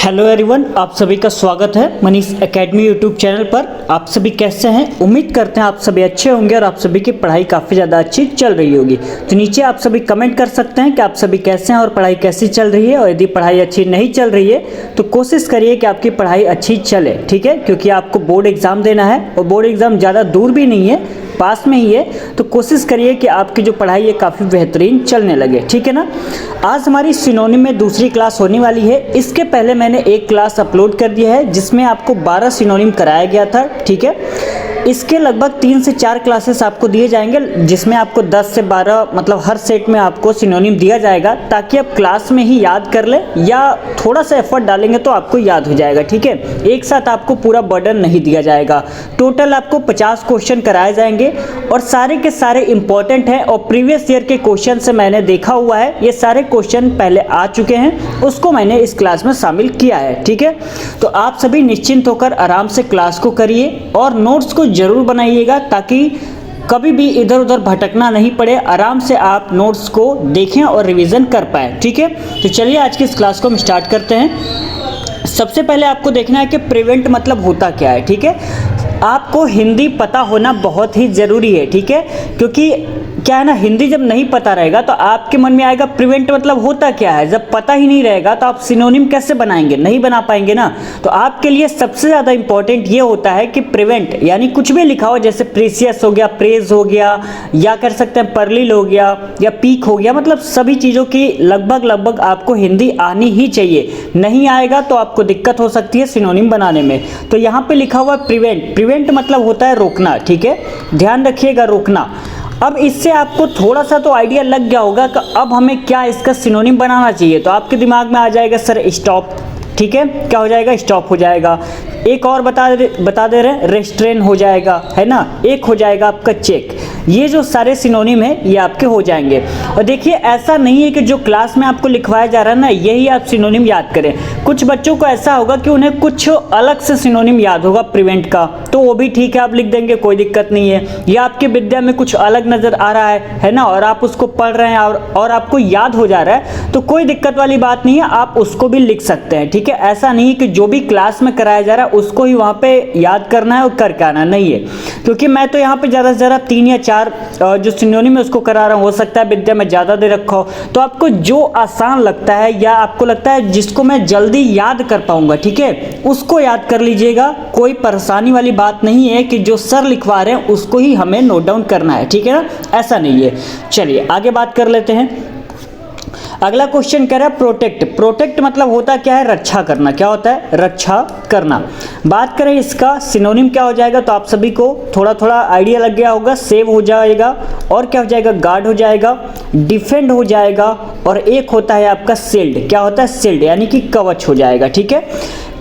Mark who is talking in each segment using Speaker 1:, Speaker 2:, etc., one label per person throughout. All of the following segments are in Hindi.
Speaker 1: हेलो एवरीवन, आप सभी का स्वागत है मनीष एकेडमी यूट्यूब चैनल पर। आप सभी कैसे हैं? उम्मीद करते हैं आप सभी अच्छे होंगे और आप सभी की पढ़ाई काफ़ी ज़्यादा अच्छी चल रही होगी। तो नीचे आप सभी कमेंट कर सकते हैं कि आप सभी कैसे हैं और पढ़ाई कैसी चल रही है। और यदि पढ़ाई अच्छी नहीं चल रही है तो कोशिश करिए कि आपकी पढ़ाई अच्छी चले, ठीक है, क्योंकि आपको बोर्ड एग्ज़ाम देना है और बोर्ड एग्ज़ाम ज़्यादा दूर भी नहीं है, पास में ही है। तो कोशिश करिए कि आपकी जो पढ़ाई है काफ़ी बेहतरीन चलने लगे, ठीक है ना। आज हमारी सिनोनिम में दूसरी क्लास होने वाली है। इसके पहले मैंने एक क्लास अपलोड कर दिया है जिसमें आपको 12 सिनोनिम कराया गया था, ठीक है। इसके लगभग 3 से 4 क्लासेस आपको दिए जाएंगे जिसमें आपको 10 से 12 मतलब हर सेट में आपको सिनोनिम दिया जाएगा, ताकि आप क्लास में ही याद कर ले या थोड़ा सा एफर्ट डालेंगे तो आपको याद हो जाएगा, ठीक है। एक साथ आपको पूरा बर्डन नहीं दिया जाएगा। टोटल आपको 50 क्वेश्चन कराए जाएंगे और सारे के सारे इंपॉर्टेंट हैं और प्रीवियस ईयर के क्वेश्चन से मैंने देखा हुआ है, ये सारे क्वेश्चन पहले आ चुके हैं, उसको मैंने इस क्लास में शामिल किया है, ठीक है। तो आप सभी निश्चिंत होकर आराम से क्लास को करिए और नोट्स को जरूर बनाइएगा ताकि कभी भी इधर उधर भटकना नहीं पड़े। आराम से आप नोट्स को देखें और रिवीजन कर पाए, ठीक है। तो चलिए आज की इस क्लास को हम स्टार्ट करते हैं। सबसे पहले आपको देखना है कि प्रिवेंट मतलब होता क्या है, ठीक है। आपको हिंदी पता होना बहुत ही ज़रूरी है, ठीक है, क्योंकि क्या है ना, हिंदी जब नहीं पता रहेगा तो आपके मन में आएगा प्रिवेंट मतलब होता क्या है। जब पता ही नहीं रहेगा तो आप सिनोनिम कैसे बनाएंगे, नहीं बना पाएंगे ना। तो आपके लिए सबसे ज़्यादा इंपॉर्टेंट ये होता है कि प्रिवेंट यानी कुछ भी लिखा हो, जैसे प्रीसियस हो गया, प्रेज हो गया, या कर सकते हैं परलिल हो गया या पीक हो गया, मतलब सभी चीज़ों की लगभग आपको हिंदी आनी ही चाहिए। नहीं आएगा तो आपको दिक्कत हो सकती है सिनोनिम बनाने में। तो यहाँ पे लिखा हुआ प्रिवेंट, प्रिवेंट मतलब होता है रोकना, ठीक है, ध्यान रखिएगा, रोकना। अब इससे आपको थोड़ा सा तो आइडिया लग गया होगा कि अब हमें क्या इसका सिनोनिम बनाना चाहिए। तो आपके दिमाग में आ जाएगा सर स्टॉप, ठीक है, क्या हो जाएगा, स्टॉप हो जाएगा। एक और बता दे रहे हैं, रेस्ट्रेन हो जाएगा, है ना। एक हो जाएगा आपका चेक। ये जो सारे सिनोनिम है ये आपके हो जाएंगे। और देखिए ऐसा नहीं है कि जो क्लास में आपको लिखवाया जा रहा है ना यही आप सिनोनिम याद करें। कुछ बच्चों को ऐसा होगा कि उन्हें कुछ अलग से सिनोनिम याद होगा प्रिवेंट का, तो वो भी ठीक है, आप लिख देंगे, कोई दिक्कत नहीं है। या आपके विद्या में कुछ अलग नज़र आ रहा है ना, और आप उसको पढ़ रहे हैं और आपको याद हो जा रहा है, तो कोई दिक्कत वाली बात नहीं है, आप उसको भी लिख सकते हैं, ठीक है। ऐसा नहीं कि जो भी क्लास में कराया जा रहा है उसको ही वहाँ पे याद करना है और करके आना नहीं है, क्योंकि मैं तो यहाँ पे ज़्यादा से ज़्यादा 3 या 4 जो सिनोनिम है उसको करा रहा हूँ। हो सकता है विद्या में ज़्यादा दे रखा हो, तो आपको जो आसान लगता है या आपको लगता है जिसको मैं जल्दी याद कर पाऊंगा, ठीक है, उसको याद कर लीजिएगा। कोई परेशानी वाली बात नहीं है कि जो सर लिखवा रहे हैं उसको ही हमें नोट डाउन करना है, ठीक है ना, ऐसा नहीं है। चलिए आगे बात कर लेते हैं। अगला क्वेश्चन कह रहा है प्रोटेक्ट। प्रोटेक्ट मतलब होता क्या है, रक्षा करना। क्या होता है, रक्षा करना। बात करें इसका सिनोनिम क्या हो जाएगा, तो आप सभी को थोड़ा थोड़ा आइडिया लग गया होगा। सेव हो जाएगा और क्या हो जाएगा, गार्ड हो जाएगा, डिफेंड हो जाएगा, और एक होता है आपका शील्ड। क्या होता है, शील्ड यानी कि कवच हो जाएगा, ठीक है,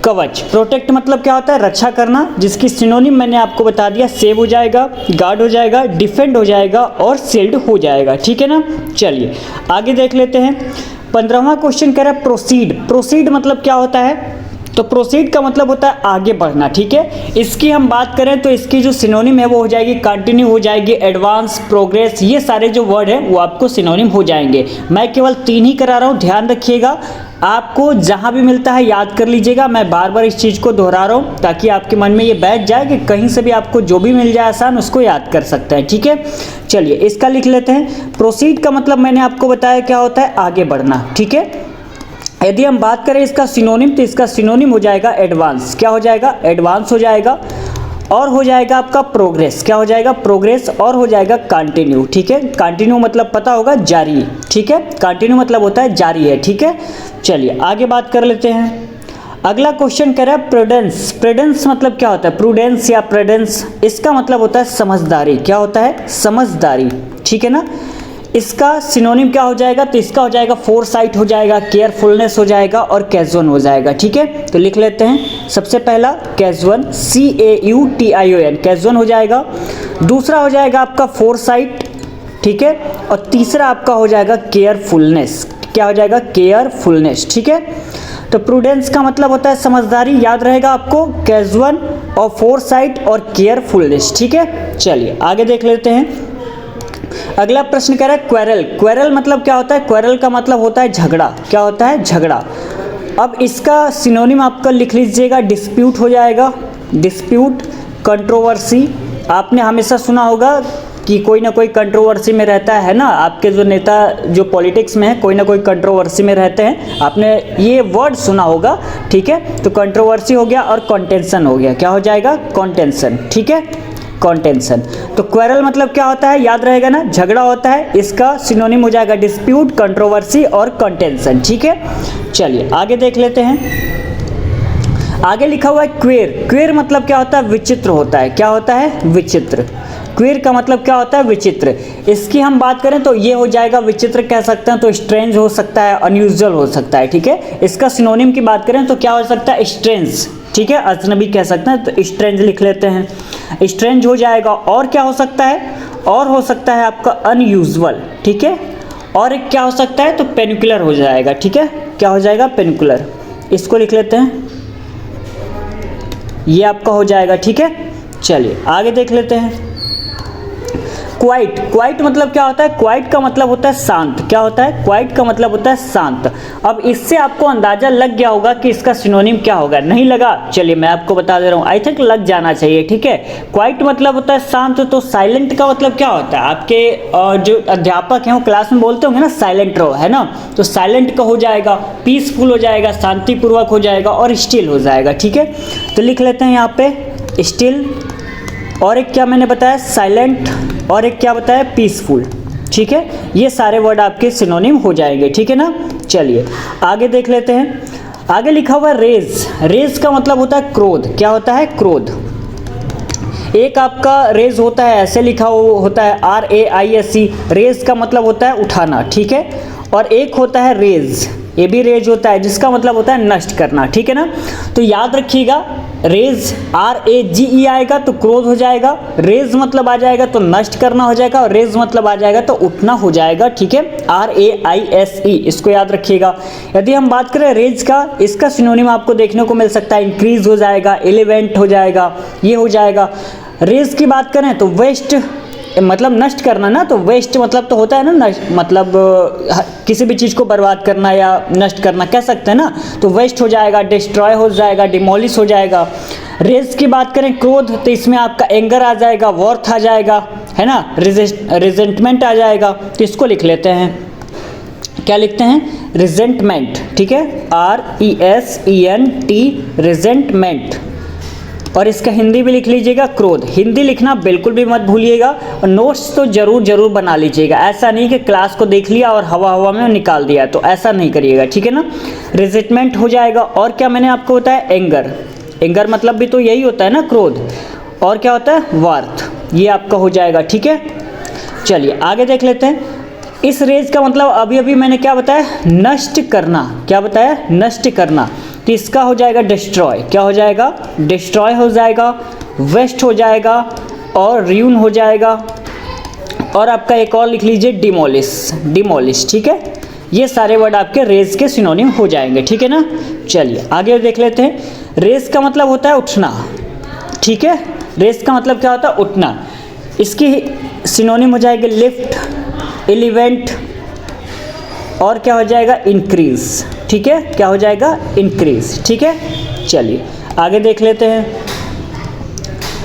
Speaker 1: कवच। प्रोटेक्ट मतलब क्या होता है, रक्षा करना, जिसकी सिनोनिम मैंने आपको बता दिया, सेव हो जाएगा, गार्ड हो जाएगा, डिफेंड हो जाएगा और शील्ड हो जाएगा, ठीक है ना। चलिए आगे देख लेते हैं। 15वां क्वेश्चन कह रहा है प्रोसीड। प्रोसीड मतलब क्या होता है, तो प्रोसीड का मतलब होता है आगे बढ़ना, ठीक है। इसकी हम बात करें तो इसकी जो सिनोनिम है वो हो जाएगी कंटिन्यू हो जाएगी, एडवांस, प्रोग्रेस, ये सारे जो वर्ड हैं वो आपको सिनोनिम हो जाएंगे। मैं केवल 3 ही करा रहा हूँ, ध्यान रखिएगा। आपको जहाँ भी मिलता है याद कर लीजिएगा। मैं बार बार इस चीज़ को दोहरा रहा हूँ ताकि आपके मन में ये बैठ जाए कि कहीं से भी आपको जो भी मिल जाए आसान उसको याद कर सकते हैं, ठीक है। चलिए इसका लिख लेते हैं। प्रोसीड का मतलब मैंने आपको बताया क्या होता है, आगे बढ़ना, ठीक है। यदि हम बात करें इसका सिनोनिम तो इसका सिनोनिम हो जाएगा एडवांस। क्या हो जाएगा, एडवांस हो जाएगा, और हो जाएगा आपका प्रोग्रेस। क्या हो जाएगा, प्रोग्रेस, और हो जाएगा कंटिन्यू, ठीक है। कंटिन्यू मतलब पता होगा जारी, ठीक है, कंटिन्यू मतलब होता है जारी है, ठीक है। चलिए आगे बात कर लेते हैं। अगला क्वेश्चन कह रहा है प्रूडेंस। प्रूडेंस मतलब क्या होता है, प्रूडेंस या प्रूडेंस, इसका मतलब होता है समझदारी। क्या होता है, समझदारी, ठीक है ना। इसका सिनोनिम क्या हो जाएगा, तो इसका हो जाएगा फोरसाइट हो जाएगा, केयरफुलनेस हो जाएगा और कैजुअल हो जाएगा, ठीक है। तो लिख लेते हैं। सबसे पहला कैजुअल, CAUTION, कैजुअल हो जाएगा। दूसरा हो जाएगा आपका फोरसाइट, ठीक है, और तीसरा आपका हो जाएगा केयरफुलनेस। क्या हो जाएगा, केयरफुलनेस, ठीक है। तो प्रूडेंस का मतलब होता है समझदारी, याद रहेगा आपको, कैजुअल और फोरसाइट और केयरफुलनेस, ठीक है। चलिए आगे देख लेते हैं। अगला प्रश्न कह रहा है क्वेरल। क्वेरल मतलब क्या होता है, क्वेरल का मतलब होता है झगड़ा। क्या होता है, झगड़ा। अब इसका सिनोनिम आपका लिख लीजिएगा, डिस्प्यूट हो जाएगा, डिस्प्यूट, कंट्रोवर्सी। आपने हमेशा सुना होगा कि कोई ना कोई कंट्रोवर्सी में रहता है ना, आपके जो नेता जो पॉलिटिक्स में है कोई ना कोई कंट्रोवर्सी में रहते हैं, आपने ये वर्ड सुना होगा, ठीक है। तो कंट्रोवर्सी हो गया और कॉन्टेंशन हो गया, क्या हो जाएगा, कॉन्टेंशन, ठीक है, कॉन्टेंशन। तो क्वेरल मतलब क्या होता है, याद रहेगा ना, झगड़ा होता है, इसका सिनोनिम हो जाएगा डिस्प्यूट, कंट्रोवर्सी और कॉन्टेंशन, ठीक है। चलिए आगे देख लेते हैं। आगे लिखा हुआ है क्वेर। क्वेर मतलब क्या होता है, विचित्र होता है, क्या होता है, विचित्र। क्वेर का मतलब क्या होता है, विचित्र। इसकी हम बात करें तो ये हो जाएगा, विचित्र कह सकते हैं तो स्ट्रेंज हो सकता है, अनयूजुअल हो सकता है, ठीक है। इसका सिनोनिम की बात करें तो क्या हो सकता है, स्ट्रेंज, ठीक है, अजनबी कह सकते हैं, तो स्ट्रेंज लिख लेते हैं, स्ट्रेंज हो जाएगा। और क्या हो सकता है, और हो सकता है आपका अनयूजुअल, ठीक है। और एक क्या हो सकता है, तो पेनिकुलर हो जाएगा, ठीक है, क्या हो जाएगा, पेनिकुलर, इसको लिख लेते हैं, ये आपका हो जाएगा, ठीक है। चलिए आगे देख लेते हैं। क्वाइट। क्वाइट मतलब क्या होता है, क्वाइट का मतलब होता है शांत, क्या होता है, क्वाइट का मतलब होता है शांत। अब इससे आपको अंदाजा लग गया होगा कि इसका सिनोनिम क्या होगा, नहीं लगा, चलिए मैं आपको बता दे रहा हूँ, आई थिंक लग जाना चाहिए, ठीक है। क्वाइट मतलब होता है शांत, तो साइलेंट का मतलब क्या होता है, आपके जो अध्यापक हैं वो क्लास में बोलते होंगे ना साइलेंट रहो, है ना, तो साइलेंट का हो जाएगा, पीसफुल हो जाएगा, शांतिपूर्वक हो जाएगा, और स्टिल हो जाएगा, ठीक है। तो लिख लेते हैं यहाँ पे स्टिल, और एक क्या मैंने बताया, साइलेंट, और एक क्या बताया, पीसफुल, ठीक है। ये सारे वर्ड आपके सिनोनिम हो जाएंगे, ठीक है ना। चलिए आगे देख लेते हैं। आगे लिखा हुआ रेज। रेज का मतलब होता है क्रोध, क्या होता है, क्रोध। एक आपका रेज होता है, ऐसे लिखा होता है RAISE, रेज का मतलब होता है उठाना, ठीक है। और एक होता है रेज, ये भी रेज होता है, जिसका मतलब होता है नष्ट करना, ठीक है ना। तो याद रखिएगा, रेज RAGE आएगा तो क्रोध हो जाएगा, रेज मतलब आ जाएगा तो नष्ट करना हो जाएगा, और रेज मतलब आ जाएगा तो उठना हो जाएगा, ठीक है, RAISE, इसको याद रखिएगा। यदि हम बात करें रेज का, इसका सिनोनिम आपको देखने को मिल सकता है, इंक्रीज हो जाएगा, एलिवेंट हो जाएगा, ये हो जाएगा। रेज की बात करें तो वेस्ट मतलब नष्ट करना ना, तो वेस्ट मतलब तो होता है ना नष्ट, मतलब किसी भी चीज़ को बर्बाद करना या नष्ट करना कह सकते हैं ना, तो वेस्ट हो जाएगा, डिस्ट्रॉय हो जाएगा, डिमोलिश हो जाएगा। रेज की बात करें क्रोध, तो इसमें आपका एंगर आ जाएगा, वर्थ आ जाएगा, है ना, रिजेंटमेंट आ जाएगा, तो इसको लिख लेते हैं, क्या लिखते हैं, रिजेंटमेंट, ठीक है, RESENT, रिजेंटमेंट। और इसका हिंदी भी लिख लीजिएगा, क्रोध। हिंदी लिखना बिल्कुल भी मत भूलिएगा, और नोट्स तो जरूर बना लीजिएगा, ऐसा नहीं कि क्लास को देख लिया और हवा में निकाल दिया, तो ऐसा नहीं करिएगा, ठीक है ना। रिजेंटमेंट हो जाएगा, और क्या मैंने आपको बताया, एंगर। एंगर मतलब भी तो यही होता है ना, क्रोध। और क्या होता है, वर्थ, ये आपका हो जाएगा, ठीक है। चलिए आगे देख लेते हैं। इस रेज का मतलब अभी मैंने क्या बताया, नष्ट करना, क्या बताया, नष्ट करना। तो इसका हो जाएगा डिस्ट्रॉय, क्या हो जाएगा, डिस्ट्रॉय हो जाएगा, वेस्ट हो जाएगा, और र्यून हो जाएगा, और आपका एक और लिख लीजिए, डिमोलिश, डिमोलिश, ठीक है। ये सारे वर्ड आपके रेज के सिनोनिम हो जाएंगे, ठीक है ना। चलिए आगे देख लेते हैं। रेज का मतलब होता है उठना, ठीक है, रेज का मतलब क्या होता है, उठना। इसकी सिनोनिम हो जाएगी लिफ्ट, एलिवेंट, और क्या हो जाएगा, इंक्रीज, ठीक है, क्या हो जाएगा, इंक्रीज, ठीक है। चलिए आगे देख लेते हैं।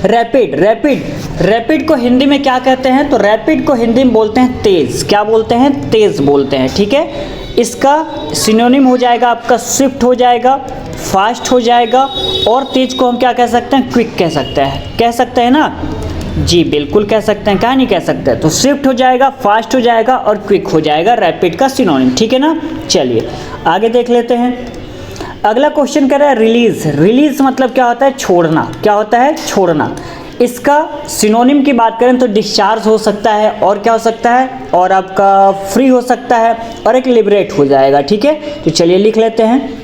Speaker 1: रैपिड। रैपिड, रैपिड को हिंदी में क्या कहते हैं, तो रैपिड को हिंदी में बोलते हैं तेज, क्या बोलते हैं, तेज बोलते हैं, ठीक है। इसका सिनोनिम हो जाएगा आपका स्विफ्ट हो जाएगा, फास्ट हो जाएगा, और तेज को हम क्या कह सकते हैं, क्विक कह सकते हैं ना, जी बिल्कुल कह सकते हैं, क्या नहीं कह सकते। तो स्विफ्ट हो जाएगा, फास्ट हो जाएगा, और क्विक हो जाएगा रैपिड का सिनोनिम, ठीक है ना। चलिए आगे देख लेते हैं। अगला क्वेश्चन कह रहा है रिलीज। रिलीज मतलब क्या होता है, छोड़ना, क्या होता है, छोड़ना। इसका सिनोनिम की बात करें तो डिस्चार्ज हो सकता है, और क्या हो सकता है, और आपका फ्री हो सकता है, और एक लिबरेट हो जाएगा, ठीक है। तो चलिए लिख लेते हैं,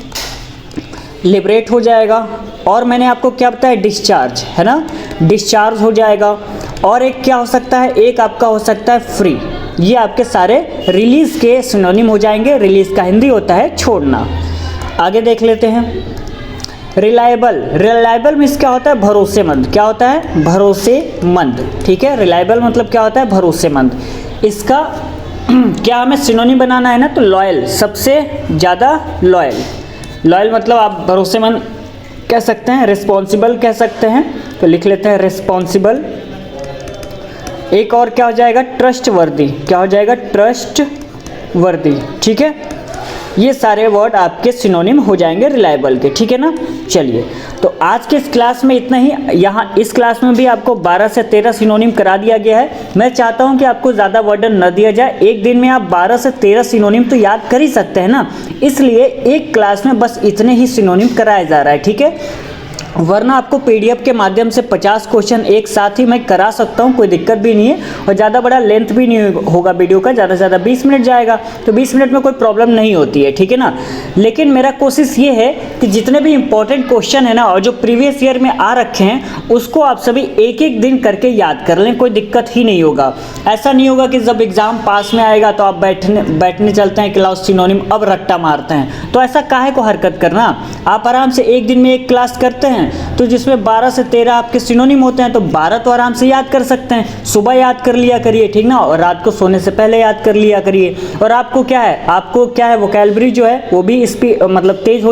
Speaker 1: लिबरेट हो जाएगा, और मैंने आपको क्या बताया, डिस्चार्ज, है ना, डिस्चार्ज हो जाएगा, और एक क्या हो सकता है, एक आपका हो सकता है फ्री। ये आपके सारे रिलीज के सिनोनिम हो जाएंगे। रिलीज का हिंदी होता है छोड़ना। आगे देख लेते हैं। रिलायबल। रिलायबल मीन्स क्या होता है, भरोसेमंद, क्या होता है, भरोसेमंद, ठीक है। रिलायबल मतलब क्या होता है, भरोसेमंद। इसका क्या हमें सिनोनिम बनाना है ना, तो लॉयल, सबसे ज़्यादा लॉयल, लॉयल मतलब आप भरोसेमंद कह सकते हैं, रिस्पॉन्सिबल कह सकते हैं, तो लिख लेते हैं रिस्पॉन्सिबल। एक और क्या हो जाएगा, ट्रस्ट वर्दी। क्या हो जाएगा, ट्रस्ट वर्दी। ठीक है, ये सारे वर्ड आपके सिनोनिम हो जाएंगे रिलायबल के। ठीक है ना। चलिए, तो आज के इस क्लास में इतना ही। यहाँ इस क्लास में भी आपको 12 से 13 सिनोनिम करा दिया गया है। मैं चाहता हूँ कि आपको ज़्यादा वर्डन न दिया जाए। एक दिन में आप 12 से 13 सिनोनिम तो याद कर ही सकते हैं ना, इसलिए एक क्लास में बस इतने ही सिनोनिम कराया जा रहा है। ठीक है, वरना आपको पीडीएफ के माध्यम से 50 क्वेश्चन एक साथ ही मैं करा सकता हूं, कोई दिक्कत भी नहीं है, और ज़्यादा बड़ा लेंथ भी नहीं होगा वीडियो का, ज़्यादा से ज़्यादा 20 मिनट जाएगा, तो 20 मिनट में कोई प्रॉब्लम नहीं होती है। ठीक है ना। लेकिन मेरा कोशिश ये है कि जितने भी इंपॉर्टेंट क्वेश्चन है ना, और जो प्रीवियस ईयर में आ रखे हैं, उसको आप सभी एक एक दिन करके याद कर लें, कोई दिक्कत ही नहीं होगा। ऐसा नहीं होगा कि जब एग्जाम पास में आएगा तो आप बैठने चलते हैं क्लास सिनोनिम अब रट्टा मारते हैं, तो ऐसा काहे को हरकत करना। आप आराम से एक दिन में एक क्लास करते हैं, तो जिसमें 12 से 13 आपके सिनोनिम होते हैं, तो 12 तो आराम से याद कर सकते हैं। सुबह याद कर लिया करिए, ठीक ना, और रात को सोने से पहले याद कर लिया करिए। और आपको क्या है, वोकैबुलरी जो है वो भी मतलब तेज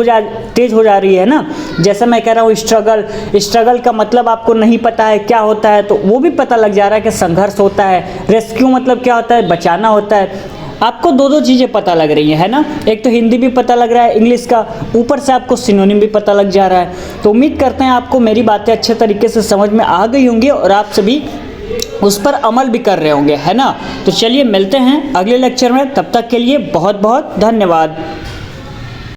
Speaker 1: हो जा रही है ना। जैसे मैं कह रहा हूँ स्ट्रगल का मतलब आपको नहीं पता है क्या होता है, तो वो भी पता लग जा रहा है कि संघर्ष होता है। रेस्क्यू मतलब क्या होता है, बचाना होता है। आपको दो चीज़ें पता लग रही है ना, एक तो हिंदी भी पता लग रहा है इंग्लिश का, ऊपर से आपको सिनोनिम भी पता लग जा रहा है। तो उम्मीद करते हैं आपको मेरी बातें अच्छे तरीके से समझ में आ गई होंगी और आप सभी उस पर अमल भी कर रहे होंगे, है ना। तो चलिए मिलते हैं अगले लेक्चर में, तब तक के लिए बहुत बहुत धन्यवाद।